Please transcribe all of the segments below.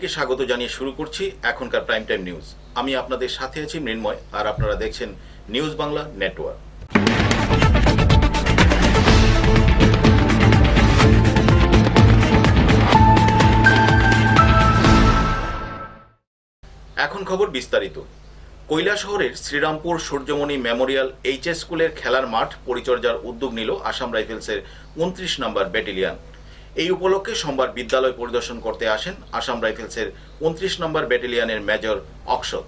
সবাইকে স্বাগত জানিয়ে শুরু করছি এখনকার প্রাইম টাইম নিউজ। আমি আপনাদের সাথে আছি মৃন্ময়, আর আপনারা দেখছেন নিউজ বাংলা নেটওয়ার্ক। এখন খবর বিস্তারিত। কৈলাসহরের শ্রীরামপুর সূর্যমণি মেমোরিয়াল এইচএস স্কুলের খেলার মাঠ পরিচর্যার উদ্যোগ নিল আসাম রাইফেলসের 29 নম্বর ব্যাটালিয়ন। এই উপলক্ষে সোমবার বিদ্যালয় পরিদর্শন করতে আসেন আসাম রাইফেলসের 29 নম্বর ব্যাটালিয়নের মেজর অক্ষত।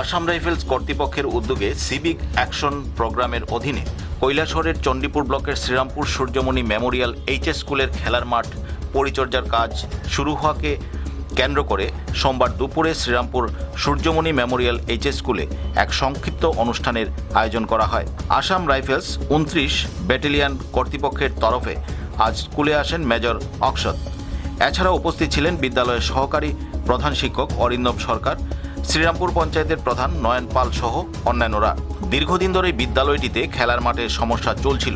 আসাম রাইফেলস কর্তৃপক্ষের উদ্যোগে সিভিক অ্যাকশন প্রোগ্রামের অধীনে কৈলাসহরের চণ্ডীপুর ব্লকের শ্রীরামপুর সূর্যমণি মেমোরিয়াল এইচএস স্কুলের খেলার মাঠ পরিচর্যার কাজ শুরু হওয়াকে কেন্দ্র করে সোমবার দুপুরে শ্রীরামপুর সূর্যমণি মেমোরিয়াল এইচএস স্কুলে এক সংক্ষিপ্ত অনুষ্ঠানের আয়োজন করা হয়। আসাম রাইফেলস 29 ব্যাটালিয়ন কর্তৃপক্ষের তরফে আজ স্কুলে আসেন মেজর অক্ষত। এছাড়া উপস্থিত ছিলেন বিদ্যালয়ের সহকারী প্রধান শিক্ষক অরিন্দম সরকার, শ্রীরামপুর পঞ্চায়েতের প্রধান নয়ন পাল সহ অন্যান্যরা। দীর্ঘদিন ধরে বিদ্যালয়টিতে খেলার মাঠের সমস্যা চলছিল।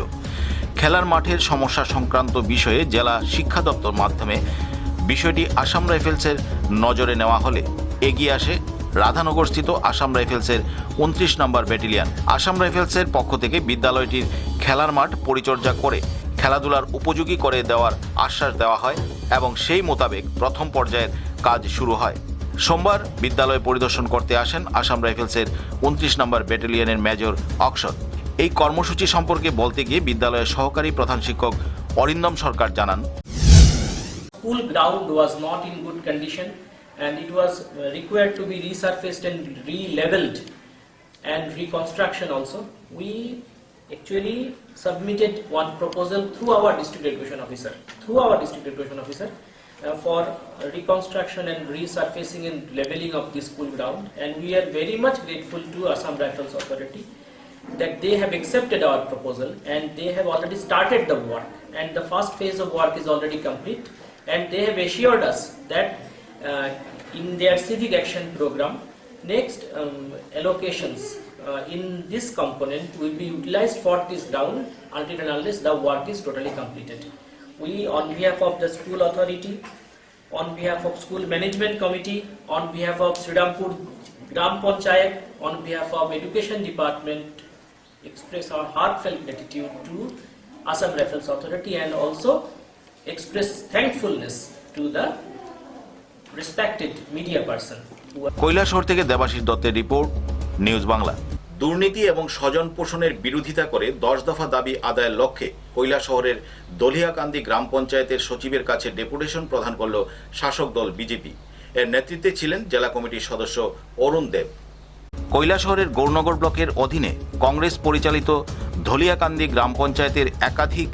খেলার মাঠের সমস্যা সংক্রান্ত বিষয়ে জেলা শিক্ষা দপ্তর মাধ্যমে বিষয়টি আসাম রাইফেলসের নজরে নেওয়া হলে এগিয়ে আসে রাধানগরস্থিত আসাম রাইফেলসের 29 নম্বর ব্যাটালিয়ন। আসাম রাইফেলসের পক্ষ থেকে বিদ্যালয়টির খেলার মাঠ পরিচর্যা করে খেলাধুলার উপযোগী করে দেওয়ার আশ্বাস দেওয়া হয় এবং সেই মোতাবেক প্রথম পর্যায়ের কাজ শুরু হয়। সোমবার বিদ্যালয় পরিদর্শন করতে আসেন আসাম রাইফেলসের 29 নম্বর ব্যাটালিয়নের মেজর অক্ষত। এই কর্মসূচি সম্পর্কে বলতে গিয়ে বিদ্যালয়ের সহকারী প্রধান শিক্ষক অরিন্দম সরকার জানান, School ground was not in good condition and it was required to be resurfaced and re-leveled and reconstruction also. We actually submitted one proposal through our district education officer for reconstruction and resurfacing and leveling of the school ground, and we are very much grateful to Assam Rifles Authority that they have accepted our proposal and they have already started the work, and the first phase of work is already complete. And they have assured us that in their civic action program, next allocations in this component will be utilized for this ground until and unless the work is totally completed. We, on behalf of the school authority, on behalf of school management committee, on behalf of Srirampur Gram Panchayat, on behalf of education department, express our heartfelt gratitude to Assam Rifles Authority and also express thankfulness to the respected media person. Kailashahar থেকে দেবাশিস দত্তের report, news Bangla. দুর্নীতি এবং স্বজন পোষণের বিরোধিতা করে 10 দফা দাবি আদায়ের লক্ষ্যে কৈলাসহরের দলিয়াকান্দি গ্রাম পঞ্চায়েতের সচিবের কাছে ডেপুটেশন প্রদান করল শাসক দল বিজেপি। এর নেতৃত্বে ছিলেন জেলা কমিটির সদস্য অরুণ দেব। কৈলাসহরের গৌরনগর ব্লকের অধীনে কংগ্রেস পরিচালিত ধলিয়াকান্দি গ্রাম পঞ্চায়েতের একাধিক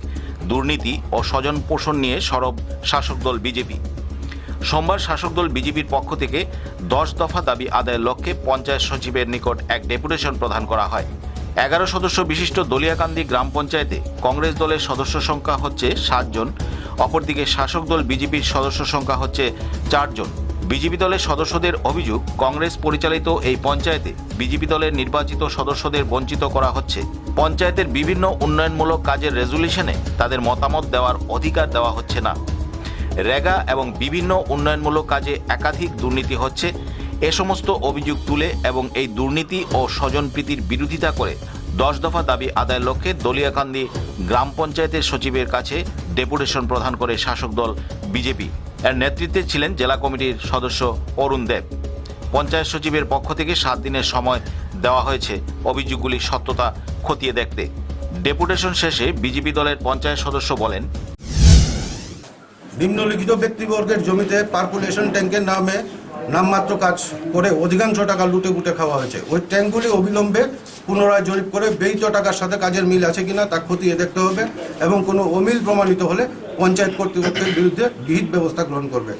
দুর্নীতি ও স্বজন পোষণ নিয়ে সরব শাসক দল বিজেপি। সোমবার শাসক দল বিজেপির পক্ষ থেকে 10 দফা দাবি আদায়ের লক্ষ্যে পঞ্চায়েত সচিবের নিকট এক ডেপুটেশন প্রদান করা হয়। 11 সদস্য বিশিষ্ট দলিয়াকান্দি গ্রাম পঞ্চায়েতে কংগ্রেস দলের সদস্য সংখ্যা হচ্ছে 7 জন, অপরদিকে শাসক দল বিজেপির সদস্য সংখ্যা হচ্ছে 4 জন। বিজেপি দলের সদস্যদের অভিযোগ, কংগ্রেস পরিচালিত এই পঞ্চায়েতে বিজেপি দলের নির্বাচিত সদস্যদের বঞ্চিত করা হচ্ছে। পঞ্চায়েতের বিভিন্ন উন্নয়নমূলক কাজের রেজুলেশনে তাদের মতামত দেওয়ার অধিকার দেওয়া হচ্ছে না। রেগা এবং বিভিন্ন উন্নয়নমূলক কাজে একাধিক দুর্নীতি হচ্ছে। এ সমস্ত অভিযোগ তুলে এবং এই দুর্নীতি ও স্বজনপ্রীতির বিরোধিতা করে 10 দফা দাবি আদায়ের লক্ষ্যে দলিয়াকান্দি গ্রাম পঞ্চায়েতের সচিবের কাছে ডেপুটেশন প্রদান করে শাসক দল বিজেপি। এর নেতৃত্বে ছিলেন জেলা কমিটির সদস্য অরুণ দেব। পঞ্চায়েত সচিবের পক্ষ থেকে 7 দিনের সময় দেওয়া হয়েছে অভিযোগগুলির সত্যতা খতিয়ে দেখতে। ডেপুটেশন শেষে বিজেপি দলের পঞ্চায়েত সদস্য বলেন, নিম্নলিখিত ব্যক্তিবর্গের জমিতে পার্কুলেশন ট্যাঙ্কের নামে নামমাত্র কাজ করে অধিকাংশ টাকা লুটে পুটে খাওয়া হয়েছে। ওই ট্যাঙ্কগুলি অবিলম্বে পুনরায় জরিপ করে ব্যয়িত টাকার সাথে কাজের মিল আছে কিনা তা খতিয়ে দেখতে হবে এবং কোনো অমিল প্রমাণিত হলে পঞ্চায়েত কর্তৃপক্ষের বিরুদ্ধে বিহিত ব্যবস্থা গ্রহণ করবে।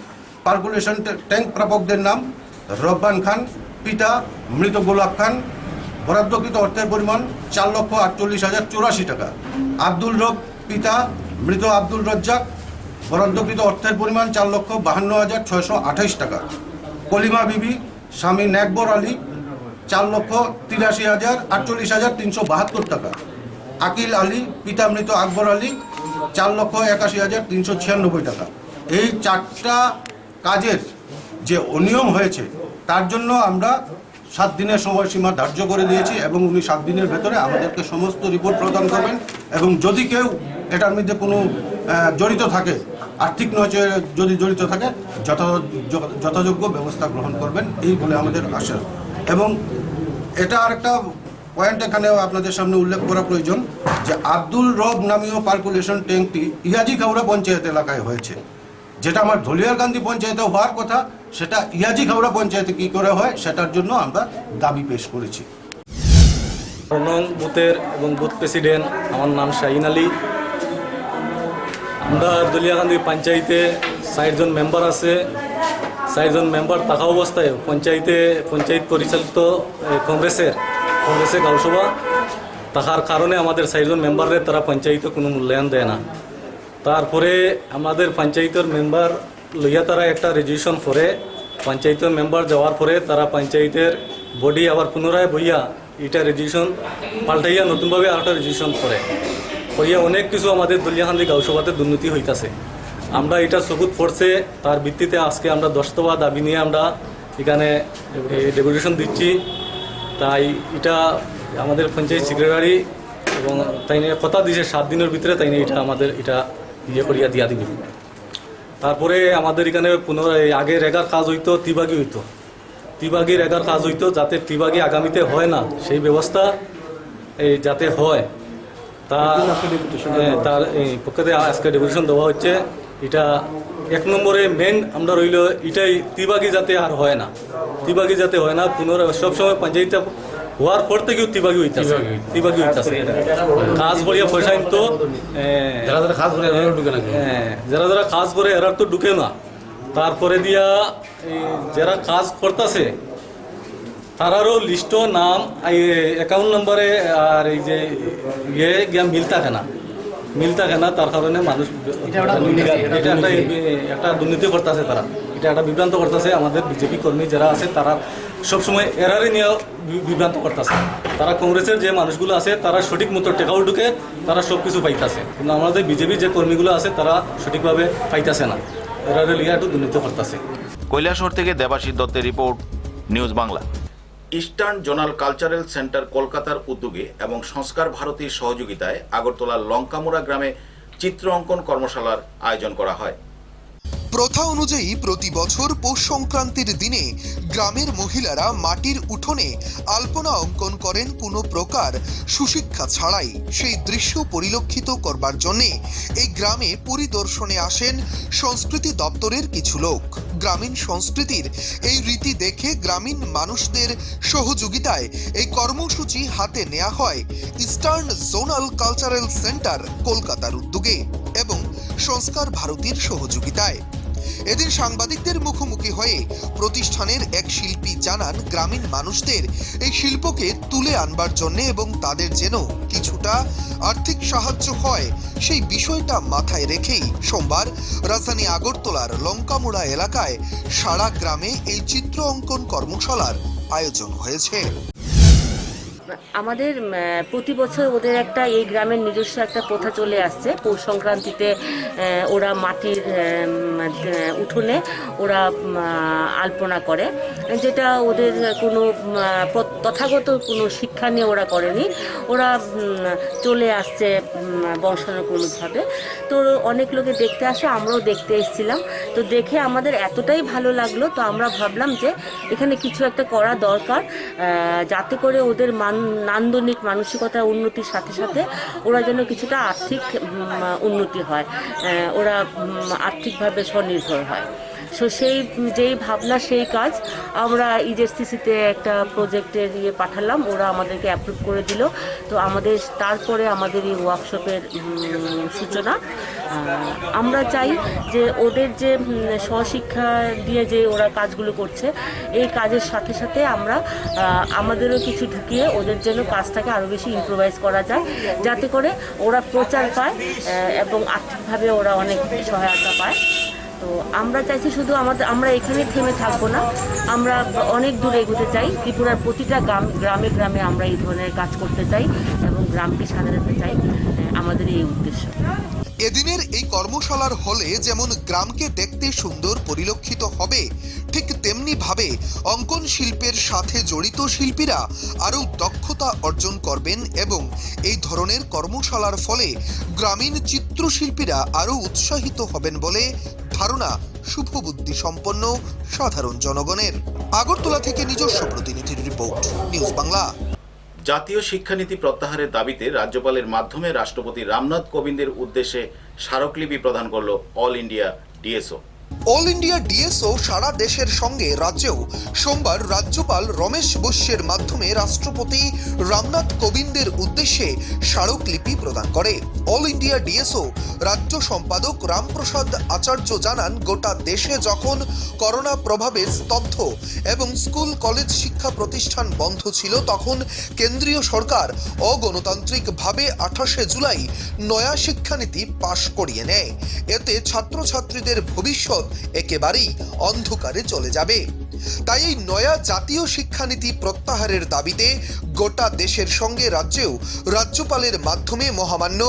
পার্কুলেশন ট্যাঙ্ক প্রাপকদের নাম রব্বান খান, পিতা মৃত গোলাপ খান, বরাদ্দকৃত অর্থের পরিমাণ 4,48,084 টাকা। আব্দুল রব, পিতা মৃত আব্দুল রজ্জাক, বরাদ্দকৃত অর্থের পরিমাণ 4,52,628 টাকা। কলিমা বিবি, স্বামী নেকবর আলী, 4,83,48,372 টাকা। আকিল আলী, পিতা মৃত আকবর আলী, 4,81,396 টাকা। এই 4টা কাজের যে অনিয়ম হয়েছে তার জন্য আমরা 7 দিনের সময়সীমা ধার্য করে দিয়েছি এবং উনি 7 দিনের ভেতরে আমাদেরকে সমস্ত রিপোর্ট প্রদান করবেন এবং যদি কেউ এটার মধ্যে কোনো জড়িত থাকে, আর্থিক নয় যদি জড়িত থাকে যথাযোগ্য ব্যবস্থা গ্রহণ করবেন, এই বলে আমাদের আশা। এবং এটা আরেকটা পয়েন্ট এখানেও আপনাদের সামনে উল্লেখ করা প্রয়োজন যে আব্দুল রব নামীয় পার্কুলেশন ট্যাঙ্কটি ইয়াজি খাউড়া পঞ্চায়েত এলাকায় হয়েছে, যেটা আমার ধলিয়ারকান্দি পঞ্চায়েতে হওয়ার কথা, সেটা ইয়াজি খাউড়া পঞ্চায়েতে কী করে হয় সেটার জন্য আমরা দাবি পেশ করেছি। নং বুথের এবং বুথ প্রেসিডেন্ট, আমার নাম শাহিন আলী। আমরা দলিয়াকান্দি পঞ্চায়েতে 60 জন মেম্বার আছে। 60 জন মেম্বার থাকা অবস্থায় পঞ্চায়েত পরিচালিত কংগ্রেসে গাঁওসভা থাকার কারণে আমাদের 60 জন মেম্বারের তারা পঞ্চায়েতে কোনো মূল্যায়ন দেয় না। তারপরে আমাদের পঞ্চায়েতের মেম্বার লইয়া তারা একটা রেজিস্ট্রেশন করে, পঞ্চায়েতের মেম্বার যাওয়ার পরে তারা পঞ্চায়েতের বডি আবার পুনরায় বইয়া এটা রেজিস্ট্রেশন পাল্টাইয়া নতুনভাবে আরেকটা রেজিস্ট্রেশন করিয়া অনেক কিছু আমাদের দলিয়াকান্দি গাঁওসভাতে দুর্নীতি হইতাছে। আমরা এটা সবুত পড়ছে, তার ভিত্তিতে আজকে আমরা 10 দফা দাবি নিয়ে আমরা এখানে ডেপুটেশন দিচ্ছি। তাই এটা আমাদের পঞ্চায়েত সেক্রেটারি এবং তাই নিয়ে কথা দিয়েছে 7 দিনের ভিতরে তাই নিয়ে এটা আমাদের এটা করিয়া দিয়া দিবে। তারপরে আমাদের এখানে পুনরায় আগে রেগার কাজ হইতো, তিবাগি রেগার কাজ হইতো, যাতে তিবাগি আগামীতে হয় না সেই ব্যবস্থা যাতে হয় তার পক্ষে আজকে ডেপুটেশন দেওয়া হচ্ছে। এটা 1 নম্বরে মেন আমরা রইল এটাই তিবাগি যাতে আর হয় না, পুনরায় সবসময় পঞ্চায়েত হওয়ার পর থেকেও তিবাগি হইতেছে কাজ বলিয়া পয়সা তো যারা কাজ করে এরা তো ঢুকে না। তারপরে দিয়া যারা কাজ করতেছে তারারও লিস্ট নাম অ্যাকাউন্ট নম্বরে আর এই যে গিয়া মিল থাকে না, তার কারণে মানুষ এটা একটা দুর্নীতি করতেছে, তারা এটা একটা বিভ্রান্ত করতেছে। আমাদের বিজেপি কর্মী যারা আছে তারা সবসময় এরারে নিয়ে বিভ্রান্ত করতেছে। তারা কংগ্রেসের যে মানুষগুলো আছে তারা সঠিক মতো টেকাও ঢুকে তারা সব কিছু পাইতেছে, কিন্তু আমাদের বিজেপি যে কর্মীগুলো আছে তারা সঠিকভাবে পাইতেছে না, এরারে লিয়া একটু দুর্নীতি করতেছে। কৈলাসহর থেকে দেবাশিস দত্তের report, news Bangla. Eastern zonal cultural centre কলকাতার উদ্যোগে এবং সংস্কার ভারতীর সহযোগিতায় আগরতলার লঙ্কামুড়া গ্রামে চিত্র অঙ্কন কর্মশালার আয়োজন করা হয়। প্রথা অনুযায়ী প্রতি বছর পৌষ সংক্রান্তির দিনে গ্রামের মহিলারা মাটির উঠোনে আলপনা অঙ্কন করেন কোনো প্রকার সুশিক্ষা ছাড়াই। সেই দৃশ্য পরিলক্ষিত করবার জন্য এই গ্রামে পরিদর্শনে আসেন সংস্কৃতি দপ্তরের কিছু লোক। গ্রামীণ সংস্কৃতির এই রীতি দেখে গ্রামীণ মানুষদের সহযোগিতায় এই কর্মসূচি হাতে নেওয়া হয় ইস্টার্ন জোনাল কালচারাল সেন্টার কলকাতার উদ্যোগে এবং সংস্কার ভারতীর সহযোগিতায়। এদিন সাংবাদিকদের মুখোমুখি হয়ে প্রতিষ্ঠানের এক শিল্পী জানান, গ্রামীণ মানুষদের এই শিল্পকে তুলে আনবার জন্য এবং তাদের যেন কিছুটা আর্থিক সাহায্য হয় সেই বিষয়টা মাথায় রেখেই সোমবার রাজধানী আগরতলার লঙ্কামুড়া এলাকায় সারা গ্রামে এই চিত্র অঙ্কন কর্মশালার আয়োজন হয়েছে। আমাদের প্রতি বছর ওদের একটা এই গ্রামের নিজস্ব একটা প্রথা চলে আসছে। পৌষ সংক্রান্তিতে ওরা মাটির উঠোনে ওরা আলপনা করে, যেটা ওদের কোনো তথাগত কোনো শিক্ষা নিয়ে ওরা করেনি, ওরা চলে আসছে বংশানুক্রমিকভাবে। তো অনেক লোকে দেখতে আসে, আমরাও দেখতে এসেছিলাম। তো দেখে আমাদের এতটাই ভালো লাগলো, তো আমরা ভাবলাম যে এখানে কিছু একটা করা দরকার, যাতে করে ওদের নান্দনিক মানসিকতা উন্নতির সাথে সাথে ওরা যেন কিছুটা আর্থিক উন্নতি হয়, ওরা আর্থিকভাবে স্বনির্ভর হয়। সো যেই ভাবনা সেই কাজ আমরা ইজেসিসিতে একটা প্রজেক্টের পাঠালাম, ওরা আমাদেরকে অ্যাপ্রুভ করে দিল। তো তারপরে আমাদের এই ওয়ার্কশপের সূচনা। আমরা চাই যে ওদের যে স্বশিক্ষা দিয়ে যে ওরা কাজগুলো করছে, এই কাজের সাথে সাথে আমরা আমাদেরও কিছু ঢুকিয়ে ওদের জন্য কাজটাকে আরও বেশি ইমপ্রোভাইজ করা যায়, যাতে করে ওরা প্রচার পায় এবং আর্থিকভাবে ওরা অনেক সহায়তা পায়। তো আমরা চাইছি শুধু আমরা এখানে থেমে থাকবো না, আমরা অনেক দূরে এগোতে চাই। ত্রিপুরার প্রতিটা গ্রামে গ্রামে আমরা এই ধরনের কাজ করতে চাই এবং গ্রামকে সাজাতে চাই, আমাদের এই উদ্দেশ্য। এদিনের এই কর্মশালার হলে যেমন গ্রামকে দেখতে সুন্দর পরিলক্ষিত হবে, ঠিক তেমনি ভাবে অঙ্কন শিল্পের সাথে জড়িত শিল্পীরা আরও দক্ষতা অর্জন করবেন এবং এই ধরনের কর্মশালার ফলে গ্রামীণ চিত্রশিল্পীরা আরও উৎসাহিত হবেন বলে ধারণা শুভবুদ্ধি সম্পন্ন সাধারণ জনগণের। আগরতলা থেকে নিজস্ব প্রতিনিধির রিপোর্ট, নিউজ বাংলা। জাতীয় শিক্ষানীতি প্রত্যাহারের দাবিতে রাজ্যপালের মাধ্যমে রাষ্ট্রপতি রামনাথ কোবিন্দের উদ্দেশ্যে স্মারকলিপি প্রদান করল all India DSO. All India DSO সারা দেশের সঙ্গে রাজ্যেও সোমবার রাজ্যপাল রমেশ বৈশ্যের মাধ্যমে রাষ্ট্রপতি রামনাথ কোবিন্দের উদ্দেশ্যে স্মারকলিপি প্রদান করে। অল ইন্ডিয়া ডিএসও রাজ্য সম্পাদক রামপ্রসাদ আচার্য জানান, গোটা দেশে যখন করোনা প্রভাবে স্তব্ধ এবং স্কুল কলেজ শিক্ষা প্রতিষ্ঠান বন্ধ ছিল, তখন কেন্দ্রীয় সরকার অগণতান্ত্রিকভাবে 28শে জুলাই নয়া শিক্ষানীতি পাশ করিয়ে নেয়। এতে ছাত্রছাত্রীদের ভবিষ্যৎ একেবারেই অন্ধকারে চলে যাবে। তাই এই নয়া জাতীয় শিক্ষানীতি প্রত্যাহারের দাবিতে গোটা দেশের সঙ্গে রাজ্যেও রাজ্যপালের মাধ্যমে মহামান্য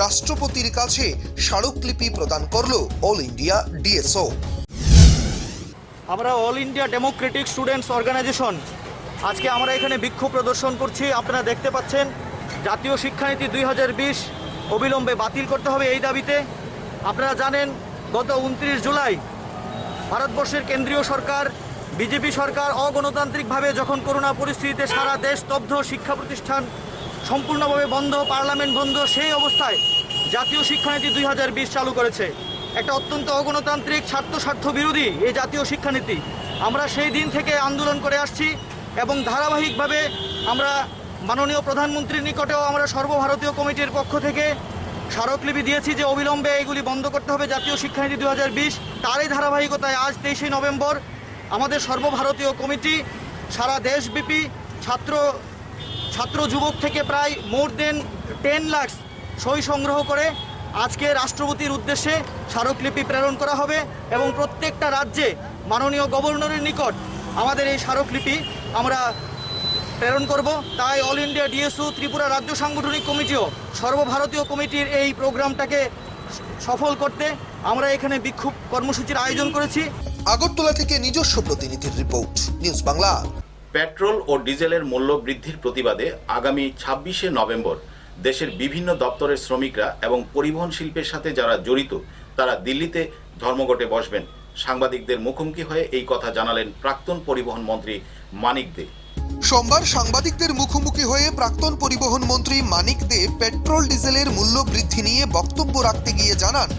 রাষ্ট্রপতির কাছে স্মারকলিপি প্রদান করল অল ইন্ডিয়া ডিএসও। আমরা All India Democratic Students Organisation আজকে আমরা এখানে বিক্ষোভ প্রদর্শন করছি। আপনারা দেখতে পাচ্ছেন, জাতীয় শিক্ষানীতি 2020 অবিলম্বে বাতিল করতে হবে এই দাবিতে। আপনারা জানেন, গত 29 জুলাই ভারতবর্ষের কেন্দ্রীয় সরকার, বিজেপি সরকার অগণতান্ত্রিকভাবে যখন করোনা পরিস্থিতিতে সারা দেশ স্তব্ধ, শিক্ষা প্রতিষ্ঠান সম্পূর্ণভাবে বন্ধ, পার্লামেন্ট বন্ধ, সেই অবস্থায় জাতীয় শিক্ষানীতি 2020 চালু করেছে। একটা অত্যন্ত অগণতান্ত্রিক, স্বার্থ বিরোধী এই জাতীয় শিক্ষানীতি। আমরা সেই দিন থেকে আন্দোলন করে আসছি এবং ধারাবাহিকভাবে আমরা মাননীয় প্রধানমন্ত্রীর নিকটেও আমরা সর্বভারতীয় কমিটির পক্ষ থেকে স্মারকলিপি দিয়েছি যে অবিলম্বে এগুলি বন্ধ করতে হবে, জাতীয় শিক্ষানীতি 2020। তারই ধারাবাহিকতায় আজ 23শে নভেম্বর আমাদের সর্বভারতীয় কমিটি সারা দেশব্যাপী ছাত্র যুবক থেকে প্রায় মোর দেন 10 লাখ সই সংগ্রহ করে আজকে রাষ্ট্রপতির উদ্দেশ্যে স্মারকলিপি প্রেরণ করা হবে এবং প্রত্যেকটা রাজ্যে মাননীয় গভর্নরের নিকট আমাদের এই স্মারকলিপি আমরা প্রেরণ করব। তাই অল ইন্ডিয়া ডিএসও ত্রিপুরা রাজ্য সাংগঠনিক কমিটিও সর্বভারতীয় কমিটির এই প্রোগ্রামটাকে সফল করতে আমরা এখানে বিক্ষোভ কর্মসূচির আয়োজন করেছি। আগরতলা থেকে নিজস্ব প্রতিনিধির রিপোর্ট, নিউজ বাংলা। পেট্রোল ও ডিজেলের মূল্য বৃদ্ধির প্রতিবাদে আগামী 26শে নভেম্বর দেশের বিভিন্ন দপ্তরের শ্রমিকরা এবং পরিবহন শিল্পের সাথে যারা জড়িত তারা দিল্লিতে ধর্মঘটে বসবেন। সাংবাদিকদের মুখোমুখি হয়ে এই কথা জানালেন প্রাক্তন পরিবহন মন্ত্রী মানিক দে। সোমবার সাংবাদিকদের মুখোমুখি হয়ে প্রাক্তন পরিবহন মন্ত্রী মানিক দে পেট্রোল ডিজেলের মূল্য বৃদ্ধি নিয়ে বক্তব্য রাখতে গিয়ে জানান,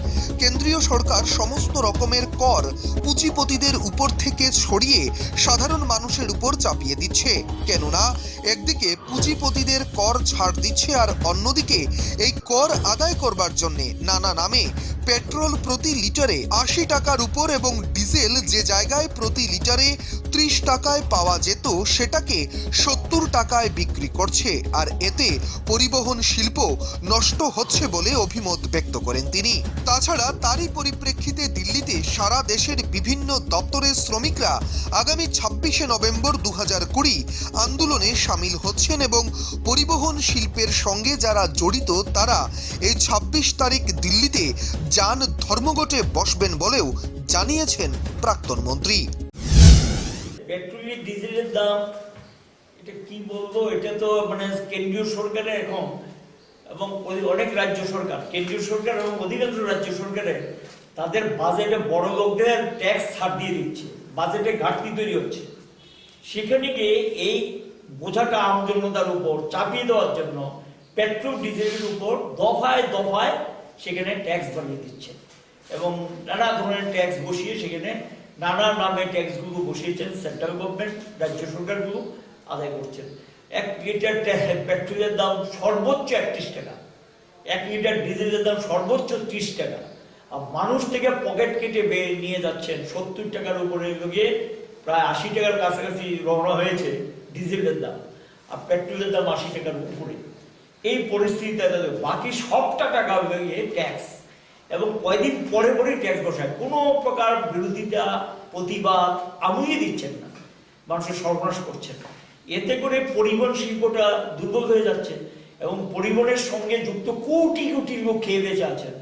কেন্দ্রীয় সরকার সমস্ত রকমের কর পুঁজিপতিদের উপর থেকে সরিয়ে সাধারণ মানুষের উপর চাপিয়ে দিচ্ছে। কেননা একদিকে পুঁজিপতিদের কর ছাড় দিচ্ছে আর অন্যদিকে এই কর আদায় করবার জন্য নানা নামে পেট্রোল প্রতি লিটারে 80 টাকার উপর এবং ডিজেল যে জায়গায় প্রতি লিটারে 30 টাকায় পাওয়া যেত সেটাকে 70 টাকায় বিক্রি করছে। আর এতে পরিবহন শিল্প নষ্ট হচ্ছে বলে অভিমত ব্যক্ত করেন তিনি। তাছাড়া তারই পরিপ্রেক্ষিতে দিল্লিতে সারা দেশের বিভিন্ন দপ্তরের শ্রমিকরা আগামী 26শে নভেম্বর 2020 আন্দোলনে সামিল হচ্ছেন এবং পরিবহন শিল্পের সঙ্গে যারা জড়িত তারা এই 26 তারিখ দিল্লিতে যান ধর্মঘটে বসবেন বলেও জানিয়েছেন প্রাক্তন মন্ত্রী। পেট্রোল ডিজেলের দাম এটা কি বলবো, এটা তো মানে কেন্দ্রীয় সরকারের এখন এবং অনেক রাজ্য সরকার, কেন্দ্রীয় সরকার এবং অধিকাংশ রাজ্য সরকারের তাদের বাজেটে বড় লোকদের ট্যাক্স ছাড় দিয়ে দিচ্ছে, বাজেটে ঘাটতি তৈরি হচ্ছে। সেখানে গিয়ে এই বোঝাটা আম জনতার উপর চাপিয়ে দেওয়ার জন্য পেট্রোল ডিজেলের উপর দফায় দফায় সেখানে ট্যাক্স বাড়িয়ে দিচ্ছে এবং নানা ধরনের ট্যাক্স বসিয়ে সেখানে নানা নামে ট্যাক্সগুলো বসিয়েছেন সেন্ট্রাল গভর্নমেন্ট, রাজ্য সরকারগুলো আদায় করছেন। 1 লিটার পেট্রোলের দাম সর্বোচ্চ 31 টাকা, 1 লিটার ডিজেলের দাম সর্বোচ্চ 30 টাকা। আর মানুষ থেকে পকেট কেটে নিয়ে যাচ্ছেন 70 টাকার উপরে গিয়ে প্রায় 80 টাকার কাছাকাছি রওনা হয়েছে ডিজেলের দাম, আর পেট্রোলের দাম 80 টাকার উপরে। এই পরিস্থিতিতে বাকি সবটা টাকা গিয়ে ট্যাক্স এবং কয়েকদিন পরে পরেই ট্যাক্স বসায়, কোনো প্রকার বিরোধিতা প্রতিবাদ আমুইয়ে দিচ্ছেন না, মানুষের সর্বনাশ করছেন। এতে করে পরিবহন শিল্পটা দুর্বল হয়ে যাচ্ছে এবং পরিবহনের সঙ্গে যুক্ত কোটি কোটি লোক খেয়ে বেঁচে আছেন।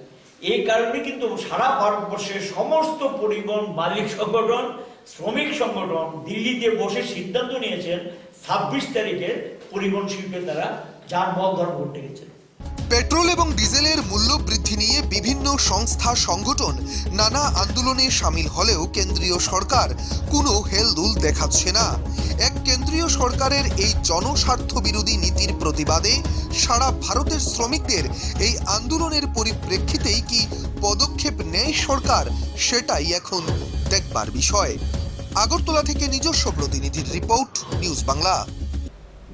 এই কারণে কিন্তু সারা ভারতবর্ষের সমস্ত পরিবহন মালিক সংগঠন, শ্রমিক সংগঠন দিল্লিতে বসে সিদ্ধান্ত নিয়েছেন 26 তারিখে পরিবহন শিল্পে তারা যানবাহন ধর্ম করতে গেছে। পেট্রোল এবং ডিজেলের মূল্য বৃদ্ধি নিয়ে বিভিন্ন সংস্থা সংগঠন নানা আন্দোলনে সামিল হলেও কেন্দ্রীয় সরকার কোনো হেলদুল দেখাচ্ছে না। এক কেন্দ্রীয় সরকারের এই জনস্বার্থ বিরোধী নীতির প্রতিবাদে সারা ভারতের শ্রমিকদের এই আন্দোলনের পরিপ্রেক্ষিতেই কি পদক্ষেপ নেয় সরকার, সেটাই এখন দেখবার বিষয়। আগরতলা থেকে নিজস্ব প্রতিনিধির রিপোর্ট, নিউজ বাংলা।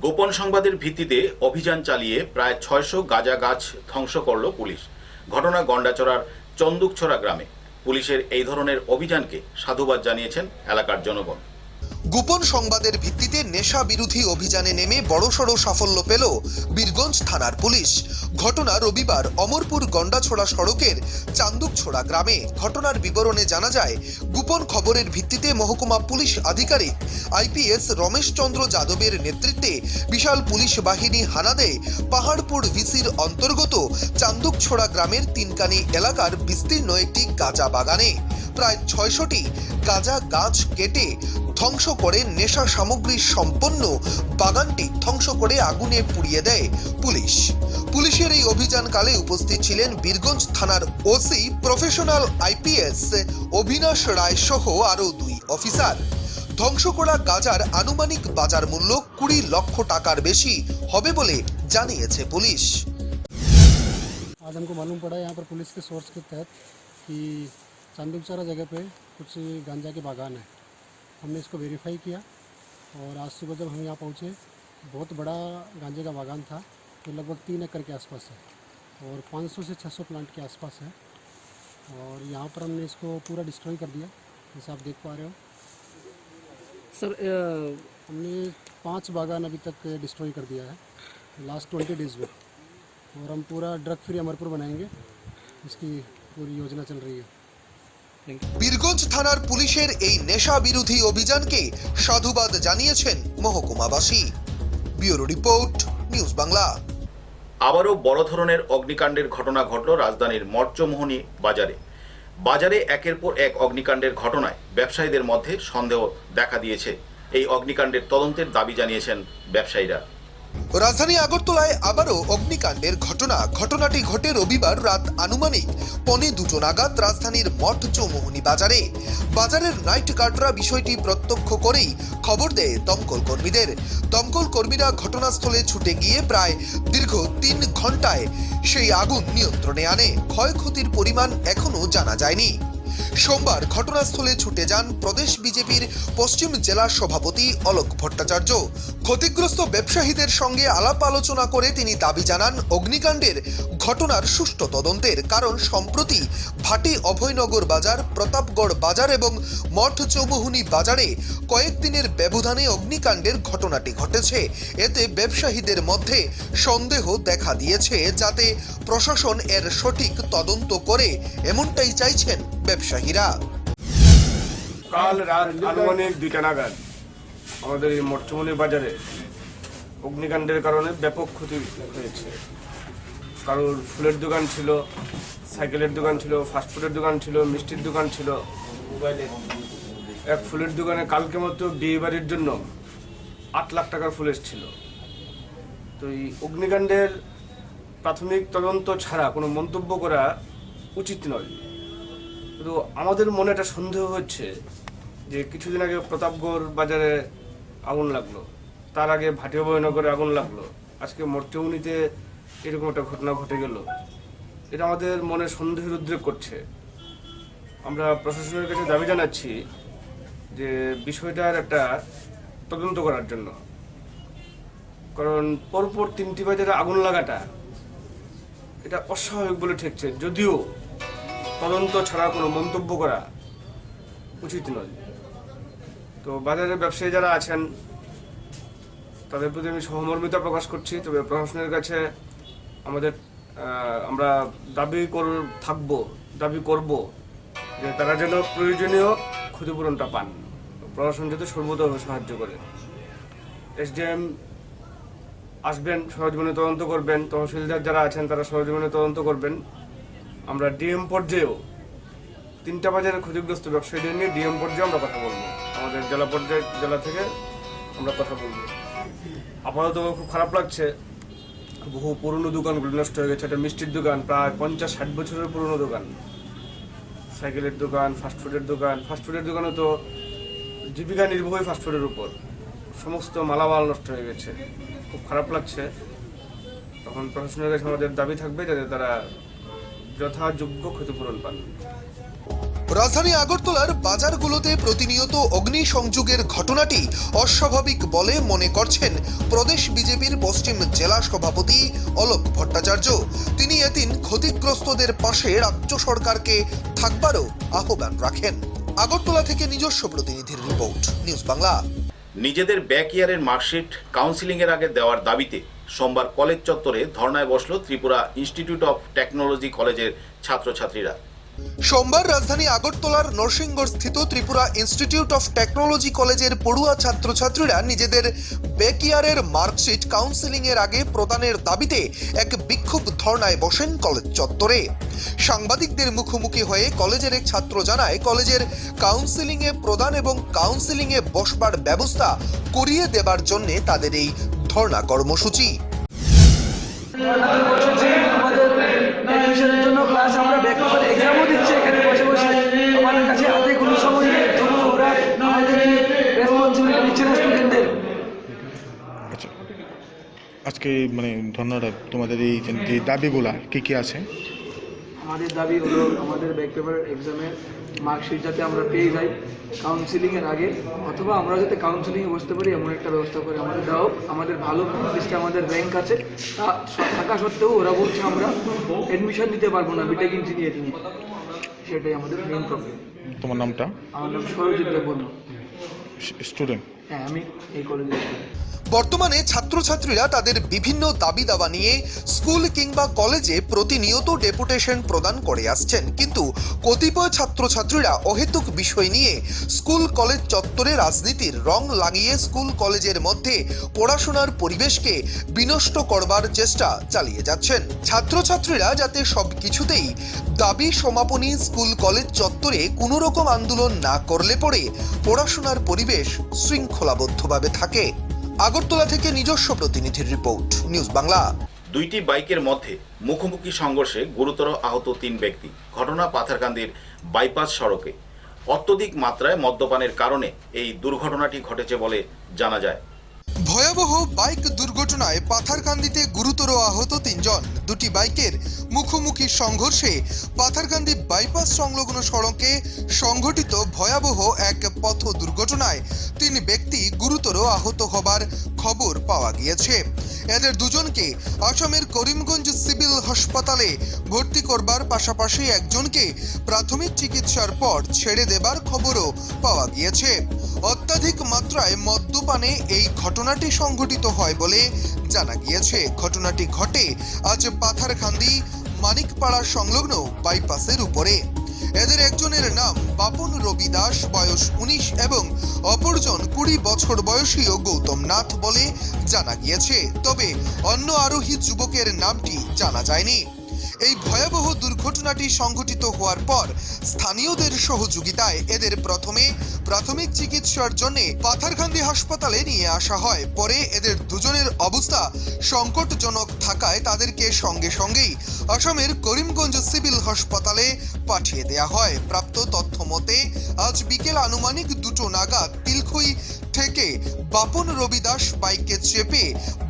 গোপন সংবাদের ভিত্তিতে অভিযান চালিয়ে প্রায় 600 গাঁজা গাছ ধ্বংস করল পুলিশ। ঘটনা গন্ডাচড়ার চন্দুকছড়া গ্রামে। পুলিশের এই ধরনের অভিযানকে সাধুবাদ জানিয়েছেন এলাকার জনগণ। গোপন সংবাদের ভিত্তিতে নেশা বিরোধী অভিযানে নেমে বড়সড় সাফল্য পেল বীরগঞ্জ থানার পুলিশ। ঘটনা রবিবার অমরপুর গন্ডাছড়া সড়কের চান্দুকছড়া গ্রামে। ঘটনার বিবরণে জানা যায়, গোপন খবরের ভিত্তিতে মহকুমা পুলিশ আধিকারিক আইপিএস রমেশ চন্দ্র যাদবের নেতৃত্বে বিশাল পুলিশ বাহিনী হানা দেয় পাহাড়পুর ভিসির অন্তর্গত চান্দুকছড়া গ্রামের তিনকানি এলাকার বিস্তীর্ণ একটি গাঁজা বাগানে। প্রায় 600টি গাঁজা গাছ কেটে ধ্বংস করে নেশা সামগ্রী সম্পন্ন বাগানটি ধ্বংস করে আগুনে পুড়িয়ে দেয় পুলিশ। পুলিশের এই অভিযানকালে উপস্থিত ছিলেন বীরগঞ্জ থানার ওসি প্রফেশনাল আইপিএস অভিনাশ রায় সহ আরও 2 অফিসার। ধ্বংস করা গাঁজার আনুমানিক বাজার মূল্য 20 লক্ষ টাকার বেশি হবে বলে জানিয়েছে পুলিশ। आज हमको मालूम पड़ा यहाँ पर पुलिस के सोर्स के तहत कि चांदुकचरा जगह पे कुछ गांजा के बागान है। हमने इसको वेरीफाई किया और आज सुबह जब हम यहाँ पहुँचे, बहुत बड़ा गांजे का बागान था, तो लगभग 3 एकड़ के आसपास है और 500 से 600 प्लांट के आसपास है। और यहाँ पर हमने इसको पूरा डिस्ट्रॉय कर दिया, जैसे आप देख पा रहे हो सर। हमने 5 बागान अभी तक डिस्ट्रॉय कर दिया है लास्ट 20 डेज में, और हम पूरा ड्रग फ्री अमरपुर बनाएंगे, इसकी पूरी योजना चल रही है। বীরগঞ্জ থানার পুলিশের এই নেশা বিরোধী অভিযানকে সাধুবাদ জানিয়েছেন মহকুমাবাসী। Bureau report, news Bangla. আবারও বড় ধরনের অগ্নিকাণ্ডের ঘটনা ঘটল রাজধানীর মর্চমোহনী বাজারে। বাজারে একের পর এক অগ্নিকাণ্ডের ঘটনায় ব্যবসায়ীদের মধ্যে সন্দেহ দেখা দিয়েছে। এই অগ্নিকাণ্ডের তদন্তের দাবি জানিয়েছেন ব্যবসায়ীরা। রাজধানী আগরতলায় আবারও অগ্নিকাণ্ডের ঘটনাটি ঘটে রবিবার রাত আনুমানিক 1:45 নাগাদ রাজধানীর মর্চমোহনী বাজারে। বাজারের নাইট গার্ডরা বিষয়টি প্রত্যক্ষ করেই খবর দেয় দমকল কর্মীদের। দমকল কর্মীরা ঘটনাস্থলে ছুটে গিয়ে প্রায় দীর্ঘ 3 ঘন্টায় সেই আগুন নিয়ন্ত্রণে আনে। ক্ষয়ক্ষতির পরিমাণ এখনো জানা যায়নি। সোমবার ঘটনাস্থলে ছুটে যান প্রদেশ বিজেপির পশ্চিম জেলা সভাপতি অলোক ভট্টাচার্য। ক্ষতিগ্রস্ত ব্যবসায়ীদের সঙ্গে আলাপ আলোচনা করে তিনি দাবি জানান অগ্নিকাণ্ডের ঘটনার সুষ্ঠু তদন্তের। কারণ সম্প্রতি ভাটি অভয়নগর বাজার, প্রতাপগড় বাজার এবং মর্চমোহনী বাজারে কয়েকদিনের ব্যবধানে অগ্নিকাণ্ডের ঘটনাটি ঘটেছে। এতে ব্যবসায়ীদের মধ্যে সন্দেহ দেখা দিয়েছে, যাতে প্রশাসন এর সঠিক তদন্ত করে, এমনটাই চাইছেন ব্যবসায়ীরা। কাল রাত আনুমানিক 2টা নাগাদ আমাদের এই মর্চমোহনী বাজারে অগ্নিকাণ্ডের কারণে ব্যাপক ক্ষতি হয়েছে। কারোর ফুলের দোকান ছিল, সাইকেলের দোকান ছিল, ফাস্টফুডের দোকান ছিল, মিষ্টির দোকান ছিল। এক ফুলের দোকানে কালকে মতো বিয়ে বাড়ির জন্য 8 লাখ টাকার ফুল এসেছিল। তো এই অগ্নিকাণ্ডের প্রাথমিক তদন্ত ছাড়া কোনো মন্তব্য করা উচিত নয়। কিন্তু আমাদের মনে একটা সন্দেহ হচ্ছে যে কিছুদিন আগে প্রতাপগড় বাজারে আগুন লাগলো, তার আগে ভাটি অভয়নগরে আগুন লাগলো, আজকে মর্চমোহনীতে এরকম একটা ঘটনা ঘটে গেল। এটা আমাদের মনে সন্দেহের উদ্রেক করছে। আমরা প্রশাসনের কাছে দাবি জানাচ্ছি যে বিষয়টার একটা তদন্ত করার জন্য। কারণ পরপর 3টি বাজারে আগুন লাগাটা এটা অস্বাভাবিক বলে ঠেকছে, যদিও তদন্ত ছাড়া কোনো মন্তব্য করা উচিত নয়। তো বাজারের ব্যবসায়ী যারা আছেন তাদের প্রতি আমি সহমর্মিতা প্রকাশ করছি। তবে প্রশাসনের কাছে আমরা দাবি করব যে তারা যেন প্রয়োজনীয় ক্ষতিপূরণটা পান, প্রশাসন যাতে সর্বতভাবে সাহায্য করে। এসডিএম আসবেন, সরজমিনে তদন্ত করবেন, তহসিলদার যারা আছেন তারা সরজমিনে তদন্ত করবেন। আমরা ডিএম পর্যায়েও 3টা বাজারের ক্ষতিগ্রস্ত ব্যবসায়ীদের নিয়ে ডিএম পর্যায়ে আমরা কথা বলবো, আমাদের জেলা থেকে আমরা কথা বলবো। আপাতত খুব খারাপ লাগছে, বহু পুরনো দোকানগুলো নষ্ট হয়ে গেছে। একটা মিষ্টির দোকান, প্রায় 50-60 বছরের পুরনো দোকান, সাইকেলের দোকান, ফাস্টফুডের দোকানও তো জীবিকা নির্বাহী ফাস্টফুডের উপর, সমস্ত মালামাল নষ্ট হয়ে গেছে। খুব খারাপ লাগছে। তখন প্রশাসনের কাছে আমাদের দাবি থাকবে যাতে তারা যথাযোগ্য ক্ষতিপূরণ পান। রাজধানী আগরতলার বাজারগুলোতে প্রতিনিয়ত অগ্নিসংযোগের ঘটনাটি অস্বাভাবিক বলে মনে করছেন প্রদেশ বিজেপির পশ্চিম জেলা সভাপতি অলোক ভট্টাচার্য। তিনি এদিন ক্ষতিগ্রস্তদের পাশে রাজ্য সরকারকে থাকবারও আহ্বান রাখেন। আগরতলা থেকে নিজস্ব প্রতিনিধির রিপোর্ট, নিউজ বাংলা। নিজেদের ব্যাকইয়ারের মার্কশিট কাউন্সিলিংয়ের আগে দেওয়ার দাবিতে সোমবার কলেজ চত্বরে ধর্নায় বসল ত্রিপুরা ইনস্টিটিউট অফ টেকনোলজি কলেজের ছাত্রছাত্রীরা। সোমবার রাজধানী আগরতলার নরসিংগড় স্থিত ত্রিপুরা ইনস্টিটিউট অফ টেকনোলজি কলেজের পড়ুয়া ছাত্রছাত্রীরা নিজেদের ব্যাকইয়ারের মার্কশিট কাউন্সিলিং এর আগে প্রদানের দাবিতে এক বিক্ষোভ ধর্নায় বসেন কলেজ চত্বরে। সাংবাদিকদের মুখোমুখি হয়ে কলেজের এক ছাত্র জানায়, কলেজের কাউন্সিলিং এ প্রদান এবং কাউন্সিলিং এ বসবার ব্যবস্থা করিয়ে দেবার জন্য তাদের এই ধর্না কর্মসূচি। অ্যাডমিশনের জন্য ক্লাস আমরা ব্যাক করে এক্সামও দিচ্ছি এখানে বসে বসে, আমাদের কাছে হাতে কোনো সময় নেই, তবু ওরা আমাদের রেসপন্সিবিলিটি নিচ্ছে না স্টুডেন্টদের। আচ্ছা, আজকে মানে ধন্যবাদ। তোমাদের এই যে দাবিগুলা কি আছে? আমাদের দাবি হলো আমাদের ব্যাক পেপার এক্সামের মার্কশিট যাতে আমরা পেয়ে যাই কাউন্সিলিংয়ের আগে, অথবা আমরা যাতে কাউন্সিলিংয়ে বসতে পারি এমন একটা ব্যবস্থা করে আমাদের দেওয়া হোক। আমাদের ভালো লিস্টে আমাদের র্যাঙ্ক আছে, তা থাকা সত্ত্বেও ওরা বলছে আমরা অ্যাডমিশন নিতে পারবো না বিটেক ইঞ্জিনিয়ারিংয়ে, সেটাই আমাদের মেন প্রবলেম। তোমার নামটা? আমার নাম সরজিৎ দেববর্মা, স্টুডেন্ট। হ্যাঁ, আমি এই কলেজের স্টুডেন্ট। বর্তমানে ছাত্রছাত্রীরা তাদের বিভিন্ন দাবি দাওয়া নিয়ে স্কুল কিংবা কলেজে প্রতিনিয়ত ডেপুটেশন প্রদান করে আসছেন, কিন্তু কতিপয় ছাত্রছাত্রীরা অহেতুক বিষয় নিয়ে স্কুল কলেজ চত্বরে রাজনীতির রং লাগিয়ে স্কুল কলেজের মধ্যে পড়াশোনার পরিবেশকে বিনষ্ট করবার চেষ্টা চালিয়ে যাচ্ছেন। ছাত্রছাত্রীরা যাতে সব কিছুতেই দাবি সমাপনী স্কুল কলেজ চত্বরে কোনো রকম আন্দোলন না করলে পরে পড়াশোনার পরিবেশ শৃঙ্খলাবদ্ধভাবে থাকে। আগরতলা থেকে নিজস্ব প্রতিনিধির রিপোর্ট, নিউজ বাংলা। দুইটি বাইকের মধ্যে মুখোমুখি সংঘর্ষে গুরুতর আহত 3 ব্যক্তি। ঘটনা পাথারকান্দির বাইপাস সড়কে। অত্যধিক মাত্রায় মদ্যপানের কারণে এই দুর্ঘটনাটি ঘটেছে বলে জানা যায়। ভয়াবহ বাইক দুর্ঘটনায় পাথারকান্দিতে গুরুতর আহত 3 জন। দুটি বাইকের মুখোমুখি সংঘর্ষে পাথারকান্দি বাইপাস সংলগ্ন সড়কে সংঘটিত ভয়াবহ এক পথ দুর্ঘটনায় 3 ব্যক্তি গুরুতর আহত হবার খবর পাওয়া গিয়েছে। এদের দুজনকে আসামের করিমগঞ্জ সিভিল হাসপাতালে ভর্তি করবার পাশাপাশি একজনকে প্রাথমিক চিকিৎসার পর ছেড়ে দেবার খবরও পাওয়া গিয়েছে। অত্যাধিক মাত্রায় মদ্যপানে এই ঘটনাটি সংঘটিত হয় বলে জানা গিয়েছে। ঘটনাটি ঘটে আজ পাথারকান্দি মানিকপাড়া সংলগ্ন বাইপাসের উপরে। এদের একজনের নাম বাপন রবি দাস, বয়স 19 এবং অপরজন 20 বছর বয়সীয় গৌতম নাথ বলে জানা গিয়েছে। তবে অন্য আরোহী যুবকের নামটি জানা যায়নি। এই ভয়াবহ দুর্ঘটনাটি সংঘটিত হওয়ার পর স্থানীয়দের সহযোগিতায় এদের প্রথমে প্রাথমিক চিকিৎসার জন্য পাথারকান্দি হাসপাতালে নিয়ে আসা হয়। পরে এদের দুজনের অবস্থা সংকটজনক থাকায় তাদেরকে সঙ্গে সঙ্গেই আসামের করিমগঞ্জ সিভিল হাসপাতালে পাঠিয়ে দেওয়া হয়। প্রাপ্ত তথ্য মতে আজ বিকেল আনুমানিক 2টো নাগাদ তিলখুই থেকে বাপন রবি দাস বাইকে চেপে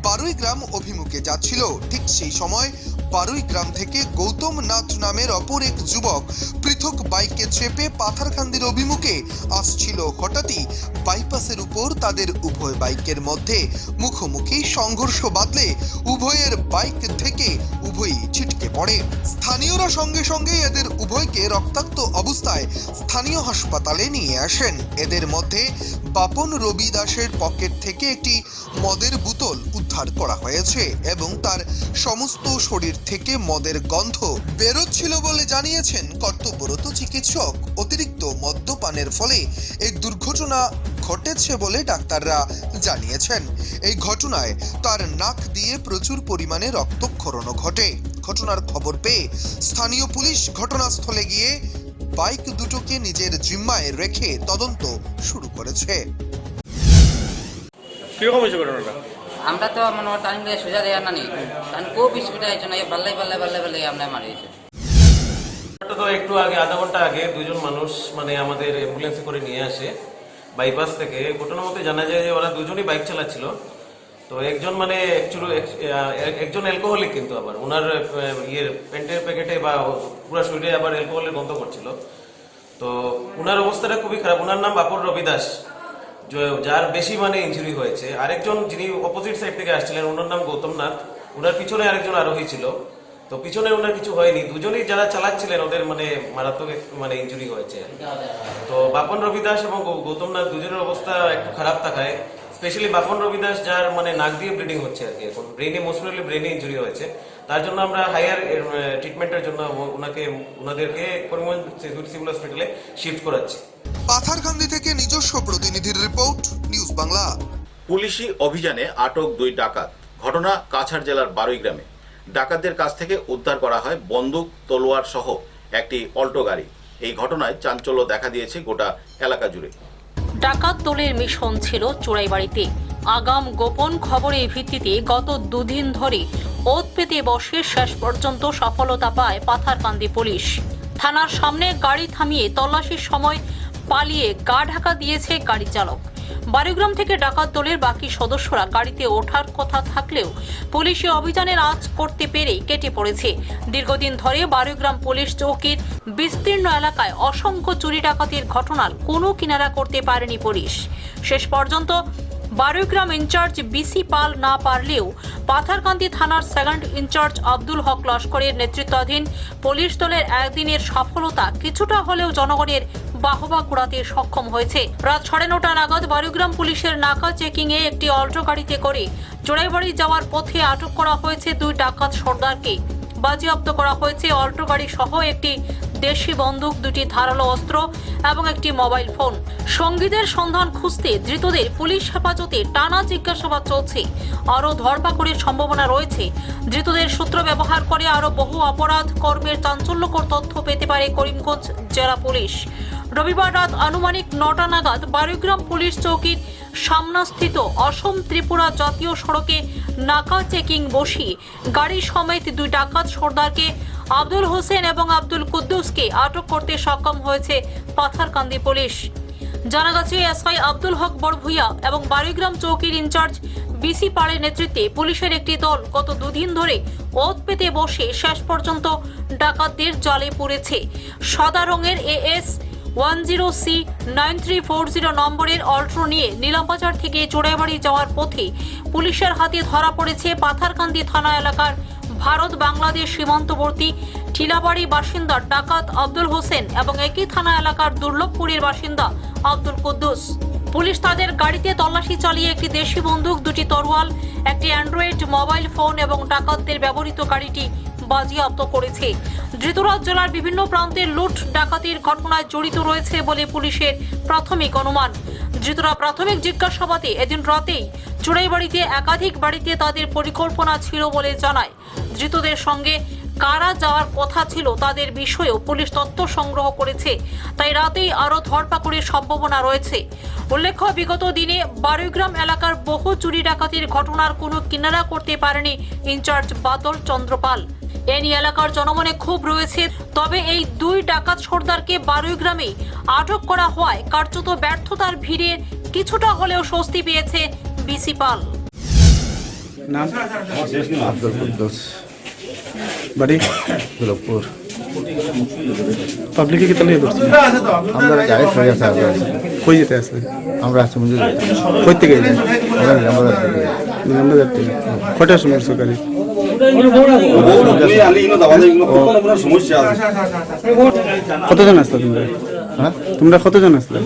বারুইগ্রাম অভিমুখে যাচ্ছিল। ঠিক সেই সময় বারুইগ্রাম থেকে গৌতম নাথ নামের অপর এক যুবক পৃথক বাইকে চেপে পাথারকান্দির অভিমুখে আসছিল। হঠাৎই বাইপাসের উপর তাদের উভয় বাইকের মধ্যে মুখোমুখি সংঘর্ষ বাধলে উভয়ের বাইক থেকে উভয়ই ছিটকে পড়ে। স্থানীয়রা সঙ্গে সঙ্গে এদের উভয়কে রক্তাক্ত অবস্থায় স্থানীয় হাসপাতালে নিয়ে আসেন। এদের মধ্যে বাপন রবি দাসের পকেট থেকে একটি মদের বোতল উদ্ধার করা হয়েছে এবং তার সমস্ত শরীর থেকে মদের গন্ধ বেরোচ্ছিল বলে জানিয়েছেন কর্তব্যরত চিকিৎসক। অতিরিক্ত মদ্যপানের ফলে এই দুর্ঘটনা ঘটেছে বলে ডাক্তাররা জানিয়েছেন। এই ঘটনায় তার নাক দিয়ে প্রচুর পরিমাণে রক্তক্ষরণও ঘটে। ঘটনার খবর পেয়ে স্থানীয় পুলিশ ঘটনাস্থলে গিয়ে বাইক দুটোকে নিজের জিম্মায় রেখে তদন্ত শুরু করেছে। কিরকম হয়েছে ঘটনাটা? আমরা তো মানে টাইম দিয়ে সোজা দেওয়ার না নেই, কারণ খুব স্পিডে হয়েছে না, বাল্লাই বাল্লাই বাল্লাই বাল্লাই আমরা মারিয়েছে। তো একটু আগে, আধা ঘন্টা আগে দুজন মানুষ মানে আমাদের অ্যাম্বুলেন্সে করে নিয়ে আসে বাইপাস থেকে। ঘটনা মতে জানা যায় যে ওরা দুজনই বাইক চালাচ্ছিল। তো একজন মানে একজন অ্যালকোহলিক, কিন্তু আবার ওনার প্যান্টের প্যাকেটে বা পুরো শরীরে আবার অ্যালকোহলের গন্ধ করছিল। তো ওনার অবস্থাটা খুবই খারাপ। ওনার নাম বাপন রবি দাস, যার বেশি মানে ইনজুরি হয়েছে। আরেকজন যিনি অপোজিট সাইড থেকে আসছিলেন, ওনার নাম গৌতম নাথ। ওনার পিছনে আরেকজন আরোহী ছিল। তো পিছনে ওনার কিছু হয়নি, দুজনেই যারা চালাচ্ছিলেন ওদের মানে মারাত্মক মানে ইনজুরি হয়েছে। তো বাপন রবি দাস এবং গৌতম নাথ দুজনের অবস্থা একটু খারাপ থাকায়, স্পেশালি বাপন রবি দাস যার মানে নাক দিয়ে ব্লিডিং হচ্ছে আর কি, এখন ব্রেনে মোস্টলি ব্রেনে ইনজুরি হয়েছে, তার জন্য আমরা হায়ার ট্রিটমেন্টের জন্য ওনাদেরকে করিমগঞ্জ সিভিল হসপিটালে শিফট করাচ্ছি। পাথারকান্দি থেকে নিজস্ব প্রতিনিধির রিপোর্ট, নিউজ বাংলা। পুলিশি অভিযানে আটক 2 ডাকাত। ঘটনা কাছাড় জেলার বারুই গ্রামে। ডাকাতদের কাছ থেকে উদ্ধার করা হয় বন্দুক, তলোয়ার সহ একটি অল্টো গাড়ি। এই ঘটনায় চাঞ্চল্য দেখা দিয়েছে গোটা এলাকা জুড়ে। ডাকাত দলের মিশন ছিল চোরাইবাড়িতে। আগাম গোপন খবরের ভিত্তিতে গত 2 দিন ধরে ওত পেতে বসে শেষ পর্যন্ত সফলতা পায় পাথারকান্দি পুলিশ। থানার সামনে গাড়ি থামিয়ে তল্লাশির সময় পালিয়ে গা ঢাকা দিয়েছে গাড়ি চালক। বারুইগ্রাম থেকে ডাকাত দলের বাকি সদস্যরা গাড়িতে ওঠার কথা থাকলেও পুলিশি অভিযানের আঁচ করতে পেরে কেটে পড়েছে। দীর্ঘদিন ধরে বারুইগ্রাম পুলিশ চৌকির বিস্তীর্ণ এলাকায় অসংখ্য চুরি ডাকাতির ঘটনার কোনো কিনারা করতে পারেনি পুলিশ। শেষ পর্যন্ত বারুইগ্রাম ইনচার্জ বিসি পাল না পারলেও পাথারকান্দি থানার সেকেন্ড ইনচার্জ আব্দুল হক লস্করের নেতৃত্বাধীন পুলিশ দলের একদিনের সফলতা কিছুটা হলেও জনগণের বাহবা কুড়াতে সক্ষম হয়েছে। রাত 9:30 নাগাদ বারুইগ্রাম পুলিশের নাকা চেকিং এ একটি অল্টো গাড়িতে করে চোরাইবাড়ি যাওয়ার পথে আটক করা হয়েছে 2 ডাকাত সর্দারকে। বাজেয়াপ্ত করা হয়েছে অল্টো গাড়ি সহ একটি দেশি বন্দুক, 2টি ধারালো অস্ত্র এবং একটি মোবাইল ফোন। সঙ্গীদের সন্ধান খুঁজতে ধৃতদের পুলিশ হেফাজতে টানা জিজ্ঞাসাবাদ চলছে। আরও ধরপাকড়ের সম্ভাবনা রয়েছে। ধৃতদের সূত্র ব্যবহার করে আরও বহু অপরাধ কর্মের চাঞ্চল্যকর তথ্য পেতে পারে করিমগঞ্জ জেলা পুলিশ। রবিবার রাত আনুমানিক 9টা নাগাদ বারুইগ্রাম পুলিশ চৌকির সামনাস্থিত অসম ত্রিপুরা জাতীয় সড়কে নাকা চেকিং বসিয়ে গাড়ি সমেত 2 ডাকাত সর্দারকে আব্দুল হোসেন এবং আব্দুল কুদ্দুসকে আটক করতে সক্ষম হয়েছে পাথারকান্দি পুলিশ। জানা গেছে এসআই আব্দুল হক বড়ভুইয়া এবং বারুইগ্রাম চৌকির ইনচার্জ বিসি পালের নেতৃত্বে পুলিশের একটি দল গত 2 দিন ধরে ওত পেতে বসে শেষ পর্যন্ত ডাকাতদের জালে পড়েছে। সাদা রঙের AS 10C 9340 নম্বরের অল্ট্রো নিয়ে নীলামবাজার থেকে চোরাইবাড়ি যাওয়ার পথে পুলিশের হাতে ধরা পড়েছে পাথারকান্দি থানা এলাকার ভারত বাংলাদেশ সীমান্তবর্তী ঠিলাবাড়ি বাসিন্দা ডাকাত আব্দুল হোসেন এবং একই থানা এলাকার দুর্লভপুরের বাসিন্দা আব্দুল কুদ্দুস। পুলিশ তাদের গাড়িতে তল্লাশি চালিয়ে একটি দেশি বন্দুক, 2টি তরোয়াল, একটি অ্যান্ড্রয়েড মোবাইল ফোন এবং ডাকাতদের ব্যবহৃত গাড়িটি বাজেয়াপ্ত করেছে। ধৃতরা জেলার বিভিন্ন প্রান্তে লুট ডাকাতির ঘটনায় জড়িত রয়েছে বলে পুলিশের প্রাথমিক অনুমান। ধৃতরা প্রাথমিক জিজ্ঞাসাবাদে এদিন রাতেই চোরাইবাড়িতে একাধিক বাড়িতে তাদের পরিকল্পনা ছিল বলে জানায়। ধৃতদের সঙ্গে কারা যাওয়ার কথা ছিল তাদের বিষয়েও পুলিশ তথ্য সংগ্রহ করেছে, তাই রাতেই আরও ধরপাকড়ের সম্ভাবনা রয়েছে। উল্লেখ্য, বিগত দিনে বারুইগ্রাম এলাকার বহু চুরি ডাকাতির ঘটনার কোনো কিনারা করতে পারেনি ইনচার্জ বাদল চন্দ্রপাল। এ নিয়ে এলাকার জনমনে ক্ষোভ রয়েছে। তবে এই 2 ডাকাত সর্দারকে বারুইগ্রামে আটক করা হওয়ায় কার্যত ব্যর্থতার ভিড়ে কিছুটা হলেও স্বস্তি পেয়েছে বিসি পাল। नाम अब्दुल कुद्दुस, বাড়ি দুর্লভপুর। পাবলিকে কি তাহলে আমরা গাড়ি ফেলে আসা কই যেতে আছে? আমরা আছি মঞ্জুর কই থেকে যাই? আমরা থেকে কটার সময় সকালে? কতজন আসলে তোমরা? হ্যাঁ, তোমরা কতজন আসলে?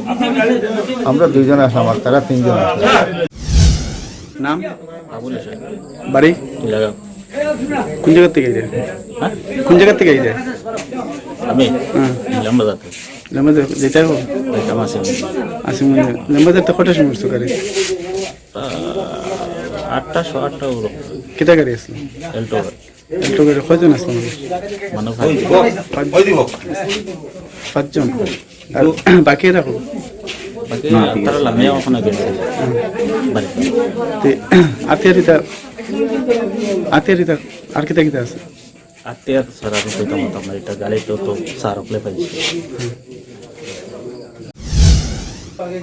আমরা 2 জন আসলাম, আর তারা 3 জন। নাম? বাড়ি কোন জায়গা থেকে যায়? কোন জায়গা থেকে যায়? আমি লম্বাজার থেকে লম্বাজার যেতে হবে আসিম লম্বাজার তো কটার সময় উঠছো গাড়ি? 8টা 8টা ওরকম। কেটা গাড়ি আসলো? এল্টো এল্টো গাড়ি কয়জন আসলো? মানে 5জন। আর বাকি রাখো তারা লামিয়া ওখানে গেছে আতিয়ারিতা আর কিতা কিতা আছে? আত্মীয় স্যার আমি কইতাম আপনার এটা গাড়িটা তো স্যার ওকলে পাইছি।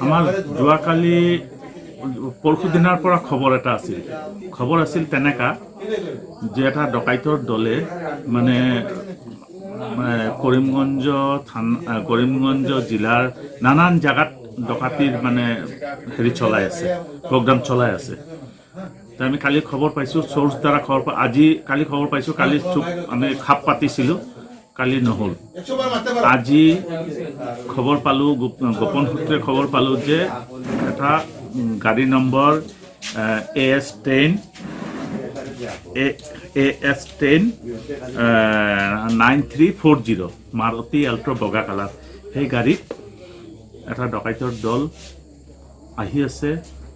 আমাৰ যোৱাকালি পৰশু দিনাৰ পৰা খবৰ আছিল তেনেকা যে এটা ডকাইতৰ দলে মানে কৰিমগঞ্জ জিলাৰ নানান জাগাত ডকাতিৰ মানে হেৰি চলাই আছে, প্ৰগ্ৰাম চলাই আছে। তো আমি কালি খবৰ পাইছোঁ, চ'ৰ্চ দ্বাৰা কালি খবৰ পাইছোঁ, কালি আমি খাপ পাতিছিলোঁ, কালি নহ'ল। আজি খবৰ পালোঁ, গোপন সূত্ৰে খবৰ পালোঁ যে এটা গাড়ী নম্বৰ AS10 9340 মাৰুতি এল্ট্ৰ বগা কালাৰ, সেই গাড়ীত এটা ডকাইতৰ দল আহি আছে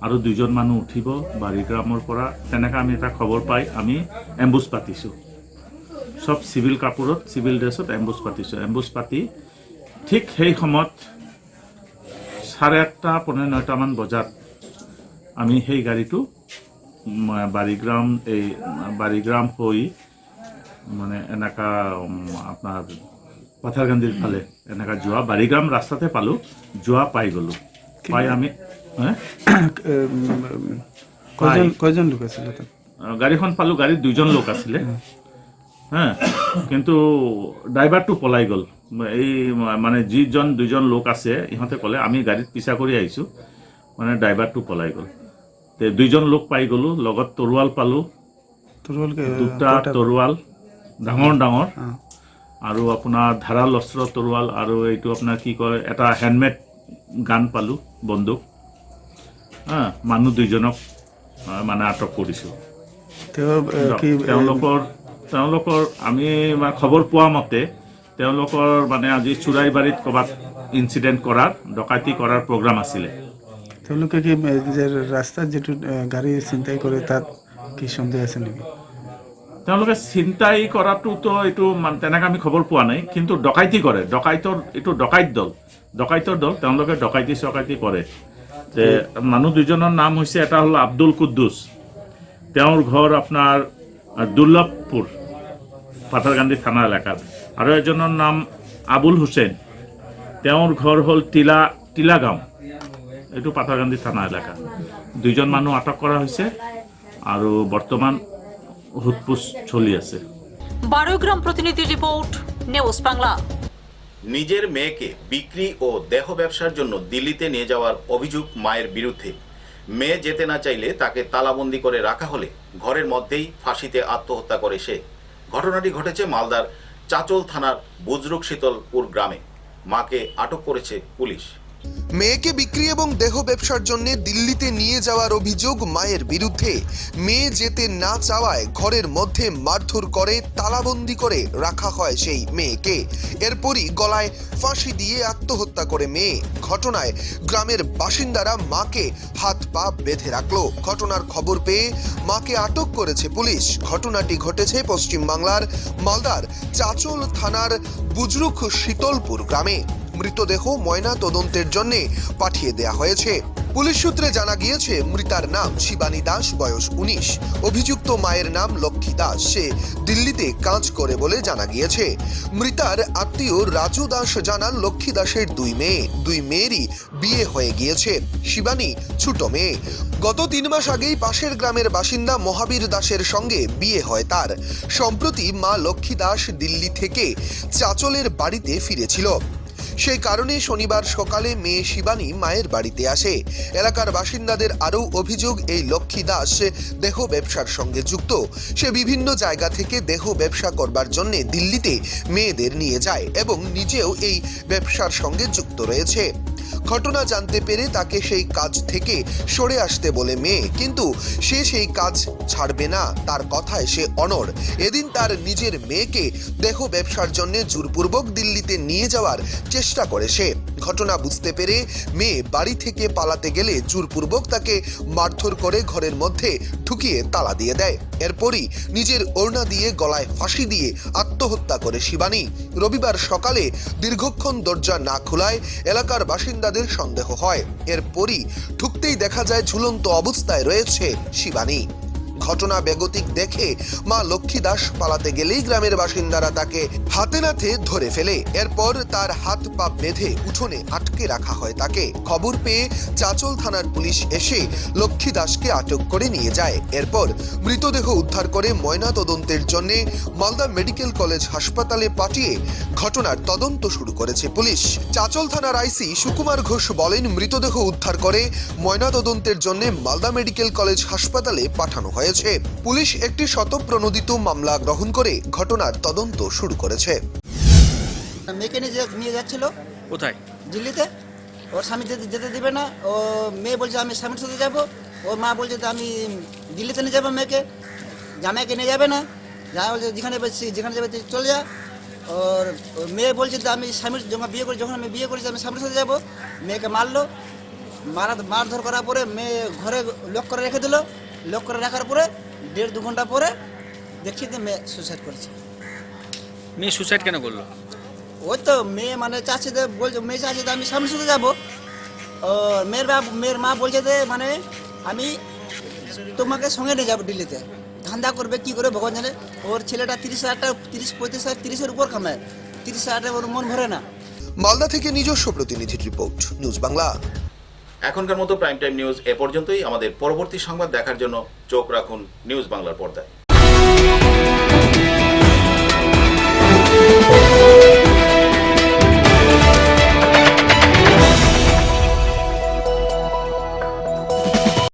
আৰু 2জন মানুহ উঠিব বাৰীগ্ৰামৰ পৰা। তেনেকৈ আমি এটা খবৰ পাই আমি এম্বুজ পাতিছোঁ, সব চিভিল কাপোৰত চিভিল ড্ৰেছত এম্বুজ পাতিছোঁ। এম্বুজ পাতি ঠিক সেই সময়ত 8:30 পৌনে 9টামান বজাত আমি সেই গাড়ীটো বাৰীগ্ৰাম হৈ মানে এনেকা আপোনাৰ পাথাৰকান্দিৰ ফালে এনেকা যোৱা বাৰীগ্ৰাম ৰাস্তাতে পালোঁ, যোৱা পাই গ'লোঁ। পাই আমি কয়জন লোক আছিলে? গাড়ীখন পালোঁ, গাড়ীত 2জন লোক আছিলে। কিন্তু ড্ৰাইভাৰটো পলাই গ'ল। এই মানে যিজন 2জন লোক আছে ইহঁতে ক'লে আমি গাড়ীত পিছা কৰি আহিছোঁ, মানে ড্ৰাইভাৰটো পলাই গ'ল। 2জন লোক পাই গ'লোঁ, লগত তৰোৱাল পালোঁ, 2টা তৰোৱাল ডাঙৰ ডাঙৰ, আৰু আপোনাৰ ধাৰাল অস্ত্ৰ তৰোৱাল, আৰু এইটো আপোনাৰ কি কয় এটা হেণ্ডমেড গান পালোঁ, বন্দুক। মানুহ 2জনক মানে আটক কৰিছোঁ। তেওঁলোকৰ আমি খবৰ পোৱা মতে তেওঁলোকৰ মানে আজি চুৰাইবাৰীত ক'ৰবাত ইনচিডেণ্ট কৰাৰ, ডকাইতি কৰাৰ প্ৰগ্ৰাম আছিলে। তেওঁলোকে কি যে ৰাস্তাত যিটো গাড়ী চিন্তাই কৰে তাত কি সন্দেহ আছে নেকি? তেওঁলোকে চিন্তাই কৰাটোতো এইটো তেনেকৈ আমি খবৰ পোৱা নাই, কিন্তু ডকাইতি কৰে। এইটো ডকাইতৰ দল, তেওঁলোকে ডকাইতি চকাইতি কৰে। যে মানুহ 2জনৰ নাম হৈছে, এটা হ'ল আব্দুল কুদ্দুছ, তেওঁৰ ঘৰ আপোনাৰ দুৰ্লভপুৰ পাথাৰকান্দি থানা এলেকাত, আৰু এজনৰ নাম আবুল হুছেইন, তেওঁৰ ঘৰ হ'ল টিলাগাঁও, এইটো পাথাৰকান্দি থানা এলেকা। 2জন মানুহ আটক কৰা হৈছে আৰু বৰ্তমান সোধপোছ চলি আছে। 12 গ্রাম প্রতিনিধি রিপোর্ট, নিউজ বাংলা। নিজের মেয়েকে বিক্রি ও দেহ ব্যবসার জন্য দিল্লিতে নিয়ে যাওয়ার অভিযোগ মায়ের বিরুদ্ধে। মেয়ে যেতে না চাইলে তাকে তালাবন্দি করে রাখা হলে ঘরের মধ্যেই ফাঁসিতে আত্মহত্যা করে সে। ঘটনাটি ঘটেছে মালদার চাচল থানার বুজরুক শীতলপুর গ্রামে। মাকে আটক করেছে পুলিশ। মেয়েকে বিক্রি এবং দেহ ব্যবসার জন্য দিল্লিতে নিয়ে যাওয়ার অভিযোগ মায়ের বিরুদ্ধে। মেয়ে যেতে না চাওয়ায় ঘরের মধ্যে মারধর করে তালাবন্দি করে রাখা হয় সেই মেয়েকে। এরপরই গলায় ফাঁসি দিয়ে আত্মহত্যা করে মেয়ে। ঘটনায় গ্রামের বাসিন্দারা মাকে হাত পা বেঁধে রাখলো। ঘটনার খবর পেয়ে মাকে আটক করেছে পুলিশ। ঘটনাটি ঘটেছে পশ্চিমবাংলার মালদার চাচল থানার বুজরুক শীতলপুর গ্রামে। মৃতদেহ ময়না তদন্তের জন্য পাঠিয়ে দেয়া হয়েছে। পুলিশ সূত্রে জানা গিয়েছে মৃতার নাম শিবানী দাস, বয়স 19। অভিযুক্ত মায়ের নাম লক্ষ্মী দাস, সে দিল্লিতে কাজ করে বলে জানা গিয়েছে। মৃতার আত্মীয় রাজু দাস জানান লক্ষ্মী দাসের 2 মেয়ে, 2 মেয়েরই বিয়ে হয়ে গিয়েছে। শিবানী ছোট মেয়ে। গত 3 মাস আগেই পাশের গ্রামের বাসিন্দা মহাবীর দাসের সঙ্গে বিয়ে হয় তার। সম্প্রতি মা লক্ষ্মী দাস দিল্লি থেকে চাচলের বাড়িতে ফিরেছিল। সেই কারণে শনিবার সকালে মেয়ে শিবানী মায়ের বাড়িতে আসে। এলাকার বাসিন্দাদের আরও অভিযোগ এই লক্ষ্মী দাস দেহ ব্যবসার সঙ্গে যুক্ত। সে বিভিন্ন জায়গা থেকে দেহ ব্যবসা করবার জন্য দিল্লিতে মেয়েদের নিয়ে যায় এবং নিজেও এই ব্যবসার সঙ্গে যুক্ত রয়েছে। ঘটনা জানতে পেরে তাকে সেই কাজ থেকে সরে আসতে বলে মেয়ে, কিন্তু সে সেই কাজ ছাড়বে না, তার কথায় সে অনড়। এদিন তার নিজের মেয়েকে দেহ ব্যবসার জন্য জোরপূর্বক দিল্লিতে নিয়ে যাওয়ার চেষ্টা করে সে। ঘটনা বুঝতে পেরে মেয়ে বাড়ি থেকে পালাতে গেলে জোরপূর্বক তাকে মারধর করে ঘরের মধ্যে ঢুকিয়ে তালা দিয়ে দেয়। এরপরই নিজের ওড়না দিয়ে গলায় ফাঁসি দিয়ে আত্মহত্যা করে শিবানী। রবিবার সকালে দীর্ঘক্ষণ দরজা না খোলায় এলাকার বাসিন্দাদের সন্দেহ হয়। এরপরই ঢুকতেই দেখা যায় ঝুলন্ত অবস্থায় রয়েছে শিবানী। ঘটনা বেগতিক দেখে মা লক্ষ্মী দাস পালাতে গেলেই গ্রামের বাসিন্দারা তাকে হাতে নাতে ধরে ফেলে। এরপর তার হাত পা বেঁধে উঠোনে আটকে রাখা হয় তাকে। খবর পেয়ে চাচল থানার পুলিশ এসে লক্ষ্মী দাসকে আটক করে নিয়ে যায়। এরপর মৃতদেহ উদ্ধার করে ময়না তদন্তের জন্য মালদা মেডিকেল কলেজ হাসপাতালে পাঠিয়ে ঘটনার তদন্ত শুরু করেছে পুলিশ। চাচল থানার আইসি সুকুমার ঘোষ বলেন, মৃতদেহ উদ্ধার করে ময়না তদন্তের জন্য মালদা মেডিকেল কলেজ হাসপাতালে পাঠানো হয়েছে। পুলিশ একটি শতপ্রণোদিত মামলা গ্রহণ করে ঘটনার তদন্ত শুরু করেছে। মেয়েকে নিয়ে যাচ্ছিল কোথায়? দিল্লিতে। ওর স্বামী যেতে দেবে না। ও মেয়ে বলছে আমি স্বামীর সাথে যাবো। ওর মা বলছে যে আমি দিল্লিতে নিয়ে যাবো মেয়েকে, জামাইকে নিয়ে যাবে না। জামাই বলছে যেখানে যাবে চলে যা। ওর মেয়ে বলছে যে আমি স্বামীর যখন আমি বিয়ে করেছি আমি স্বামীর সাথে যাবো। মেয়েকে মারলো, মারধর করার পরে মেয়ে ঘরে লক করে রেখে দিল। লক করে রাখার পরে 1.5-2 ঘন্টা পরে দেখছি যে মেয়ে সুসাইড করেছে। মেয়ে সুসাইড কেন করলো? ওই তো মেয়ে মানে চাচ্ছে যে বলছে, মেয়ে চাচ্ছে যে আমি স্বামীর সাথে যাবো। মেয়ের মা বলছে যে মানে আমি তোমাকে সঙ্গে নিয়ে যাবো দিল্লিতে। ধান্দা করবে কি করে ভগবান জানে। ওর ছেলেটা 30,000-35,000-30,000 উপর কামায়। 30,000 ওর মন ভরে না। মালদা থেকে নিজস্ব প্রতিনিধির রিপোর্ট, নিউজ বাংলা। এখনকার মতো প্রাইম টাইম নিউজ এ পর্যন্তই। আমাদের পরবর্তী সংবাদ দেখার জন্য চোখ রাখুন নিউজ বাংলার পর্দায়।